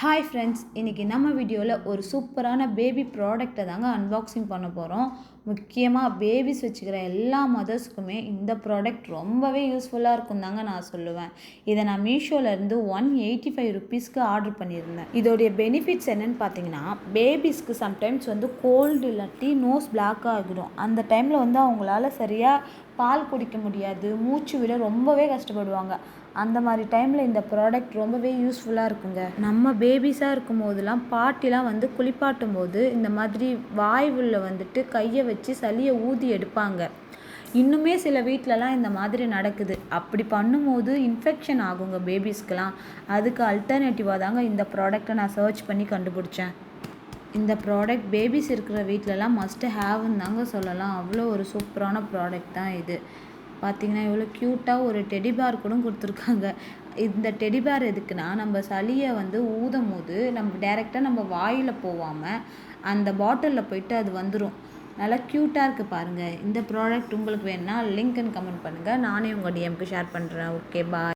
Hi friends, இன்றைக்கி நம்ம வீடியோவில் ஒரு சூப்பரான பேபி ப்ராடக்ட்டை தாங்க அன்பாக்சிங் பண்ண போகிறோம். முக்கியமாக பேபிஸ் வச்சுக்கிற எல்லா மதர்ஸ்க்குமே இந்த ப்ராடக்ட் ரொம்பவே யூஸ்ஃபுல்லாக இருக்கும் தாங்க நான் சொல்லுவேன். இதை நான் மீஷோலேருந்து 185 ருப்பீஸ்க்கு ஆர்டர் பண்ணியிருந்தேன். இதோடைய பெனிஃபிட்ஸ் என்னென்னு பார்த்தீங்கன்னா, பேபிஸ்க்கு சம்டைம்ஸ் கோல்டு இல்லாட்டி நோஸ் பிளாக் ஆகிடும். அந்த டைமில் அவங்களால சரியாக பால் குடிக்க முடியாது, மூச்சு விட ரொம்பவே கஷ்டப்படுவாங்க. அந்த மாதிரி டைமில் இந்த ப்ராடக்ட் ரொம்பவே யூஸ்ஃபுல்லாக இருக்குங்க. நம்ம பேபிஸாக இருக்கும் போதெல்லாம் பாட்டிலாம் குளிப்பாட்டும் போது இந்த மாதிரி வாய்வுள்ள கையை வச்சு சளியை ஊதி எடுப்பாங்க. இன்னுமே சில வீட்டிலலாம் இந்த மாதிரி நடக்குது. அப்படி பண்ணும்போது இன்ஃபெக்ஷன் ஆகுங்க பேபிஸ்க்கெலாம். அதுக்கு அல்டர்னேட்டிவாக தாங்க இந்த ப்ராடக்டை நான் சர்ச் பண்ணி கண்டுபிடிச்சேன். இந்த ப்ராடக்ட் பேபிஸ் இருக்கிற வீட்டிலலாம் மஸ்ட்டு ஹேவ்னு தாங்க சொல்லலாம். அவ்வளோ ஒரு சூப்பரான ப்ராடக்ட் தான் இது. பார்த்திங்கன்னா இவ்வளோ க்யூட்டாக ஒரு டெடிபேர் கூட கொடுத்துருக்காங்க. இந்த டெடிபேர் எதுக்குன்னா, நம்ம சளியை ஊதும் போது நம்ம டைரெக்டாக நம்ம வாயில் போகாமல் அந்த பாட்டிலில் போயிட்டு அது வந்துடும். நல்லா க்யூட்டாக இருக்குது பாருங்கள். இந்த ப்ராடக்ட் உங்களுக்கு வேணுன்னா லிங்க்னு கமெண்ட் பண்ணுங்கள். நானே உங்கள் டிஎம்க்கு ஷேர் பண்ணுறேன். ஓகே, பாய்.